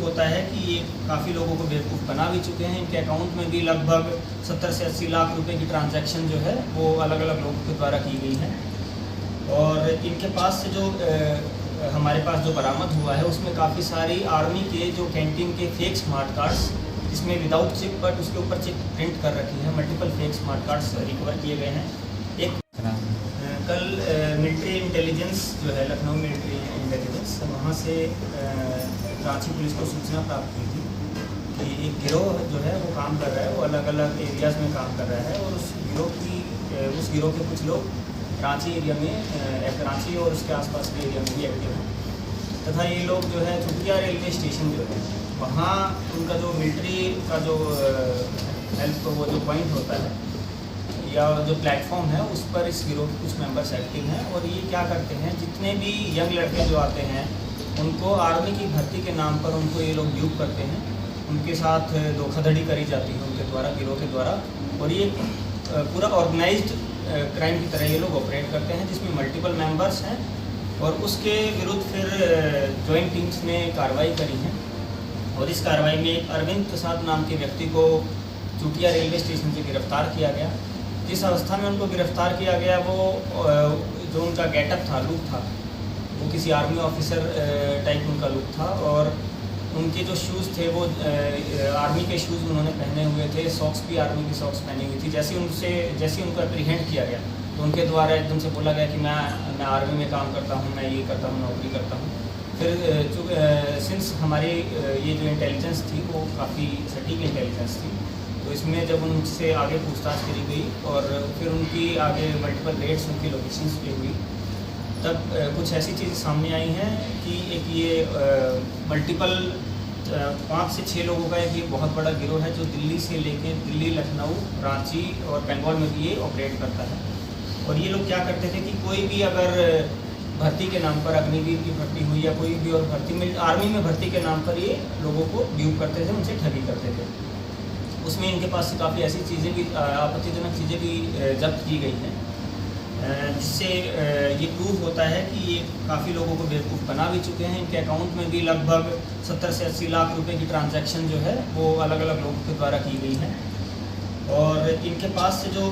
होता है कि ये काफ़ी लोगों को बेवकूफ़ बना भी चुके हैं। इनके अकाउंट में भी लगभग 70 से 80 लाख रुपए की ट्रांजैक्शन जो है वो अलग अलग लोगों के द्वारा की गई है। और इनके पास से जो हमारे पास जो बरामद हुआ है उसमें काफ़ी सारी आर्मी के जो कैंटीन के फेक स्मार्ट कार्ड्स, जिसमें विदाउट चिप बट उसके ऊपर चिप प्रिंट कर रखी है, multiple fake smart cards recover किए गए हैं। एक कल मिलिट्री इंटेलिजेंस जो है, लखनऊ मिलिट्री इंटेलिजेंस, वहाँ से रांची पुलिस को सूचना प्राप्त हुई थी कि एक गिरोह जो है वो काम कर रहा है, वो अलग अलग एरियाज़ में काम कर रहा है और उस गिरोह के कुछ लोग रांची एरिया में, रांची और उसके आसपास के एरिया में भी एक्टिव हैं तथा ये लोग जो है चुटिया रेलवे स्टेशन जो है वहाँ उनका जो मिलिट्री का जो हेल्थ तो वो जो पॉइंट होता है या जो प्लेटफॉर्म है उस पर इस गिरोह के कुछ मेंबर्स एक्टिव हैं। और ये क्या करते हैं, जितने भी यंग लड़के जो आते हैं उनको आर्मी की भर्ती के नाम पर उनको ये लोग ड्यूप करते हैं, उनके साथ धोखाधड़ी करी जाती है उनके द्वारा, गिरोह के द्वारा। और ये पूरा ऑर्गेनाइज्ड क्राइम की तरह ये लोग ऑपरेट करते हैं, जिसमें मल्टीपल मेंबर्स हैं। और उसके विरुद्ध फिर जॉइंट टीम्स ने कार्रवाई करी है और इस कार्रवाई में एक अरविंद प्रसाद नाम के व्यक्ति को चुटिया रेलवे स्टेशन से गिरफ्तार किया गया। जिस अवस्था में उनको गिरफ्तार किया गया वो जो उनका गेटअप था, लुक था, वो किसी आर्मी ऑफिसर टाइप उनका लुक था। और उनके जो शूज़ थे वो आर्मी के शूज़ उन्होंने पहने हुए थे, सॉक्स भी आर्मी की सॉक्स पहनी हुई थी। जैसे उनको एप्रीहेंड किया गया तो उनके द्वारा एकदम से बोला गया कि मैं आर्मी में काम करता हूँ, मैं ये करता हूँ, नौकरी करता हूँ। फिर सिंस हमारी ये जो इंटेलिजेंस थी वो काफ़ी सटीक इंटेलिजेंस थी, तो इसमें जब उनसे आगे पूछताछ करी गई और फिर उनकी आगे मल्टीपल रेड्स उनकी लोकेशंस पे हुई, तब कुछ ऐसी चीज़ें सामने आई हैं कि एक ये मल्टीपल 5 से 6 लोगों का एक ये बहुत बड़ा गिरोह है जो दिल्ली से लेके दिल्ली, लखनऊ, रांची और बंगाल में भी ये ऑपरेट करता है। और ये लोग क्या करते थे कि कोई भी अगर भर्ती के नाम पर, अग्निवीर की भर्ती हुई या कोई भी और भर्ती में, आर्मी में भर्ती के नाम पर ये लोगों को ड्यूप करते थे, उनसे ठगी करते थे। उसमें इनके पास से काफ़ी ऐसी चीज़ें भी, आपत्तिजनक चीज़ें भी जब्त की गई हैं, जिससे ये प्रूव होता है कि ये काफ़ी लोगों को बेवकूफ़ बना भी चुके हैं। इनके अकाउंट में भी लगभग 70 से 80 लाख रुपए की ट्रांजैक्शन जो है वो अलग अलग लोगों के द्वारा की गई है। और इनके पास से जो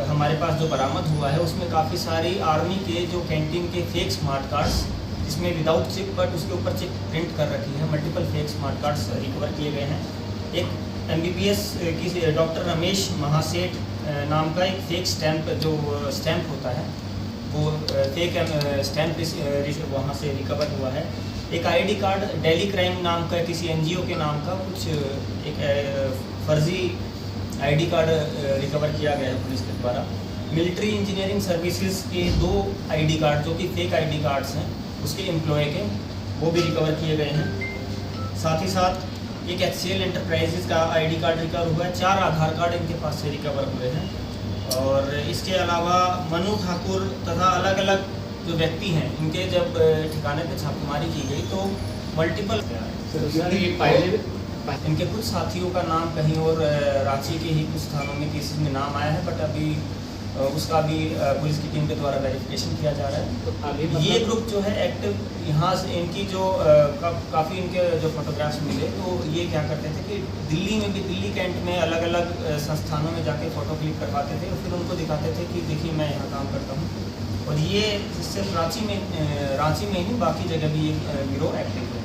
हमारे पास जो बरामद हुआ है उसमें काफ़ी सारी आर्मी के जो कैंटीन के फेक स्मार्ट कार्ड्स, जिसमें विदाउट चिप बट उसके ऊपर चिप प्रिंट कर रखी है, multiple fake smart cards recover किए गए हैं। एक MBBS की डॉक्टर रमेश महासेठ नाम का एक फेक स्टैंप होता है, वो फेक स्टैंप वहाँ से रिकवर हुआ है। एक ID कार्ड डेली क्राइम नाम का किसी NGO के नाम का कुछ एक फर्जी ID कार्ड रिकवर किया गया है पुलिस के द्वारा। मिलिट्री इंजीनियरिंग सर्विसेज के 2 ID कार्ड जो कि फेक ID कार्ड्स हैं उसके एम्प्लॉय के, वो भी रिकवर किए गए हैं। साथ ही साथ एक HCL एंटरप्राइजेज का ID कार्ड रिकवर हुआ है। 4 आधार कार्ड इनके पास से रिकवर हुए हैं। और इसके अलावा मनु ठाकुर तथा अलग अलग जो व्यक्ति हैं, इनके जब ठिकाने पे छापेमारी की गई तो मल्टीपल इनके कुछ साथियों का नाम कहीं और रांची के ही कुछ थानों में केसेस में नाम आया है, बट अभी उसका भी पुलिस की टीम के द्वारा वेरिफिकेशन किया जा रहा है। तो अभी ये ग्रुप जो है एक्टिव, यहाँ से इनकी जो काफ़ी इनके जो फोटोग्राफ्स मिले तो ये क्या करते थे कि दिल्ली में भी, दिल्ली कैंट में अलग अलग संस्थानों में जाके फ़ोटो क्लिक करवाते थे और फिर उनको दिखाते थे कि देखिए मैं यहाँ काम करता हूँ। और ये सिर्फ रांची में ही बाकी जगह भी ये गिरोह एक्टिव है।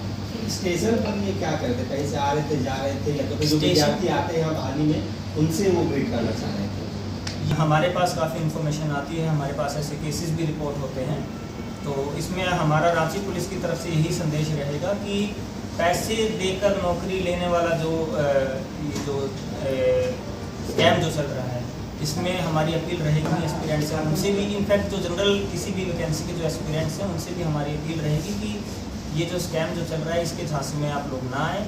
स्टेशन पर ये क्या करते, कहीं से आ रहे थे, जा रहे थे, या तो जो विद्यार्थी आते हैं यहाँ बहाली में उनसे वो ग्रीट करना चाह रहे थे? हमारे पास काफ़ी इन्फॉर्मेशन आती है, हमारे पास ऐसे केसेस भी रिपोर्ट होते हैं। तो इसमें हमारा रांची पुलिस की तरफ से यही संदेश रहेगा कि पैसे देकर नौकरी लेने वाला जो स्कैम जो चल रहा है, इसमें हमारी अपील रहेगी एस्पिरेंट्स से, उनसे भी, इनफैक्ट जो जनरल किसी भी वैकेंसी के जो एस्पिरेंट्स हैं उनसे भी हमारी अपील रहेगी कि ये जो स्कैम जो चल रहा है इसके झांसे में आप लोग ना आए।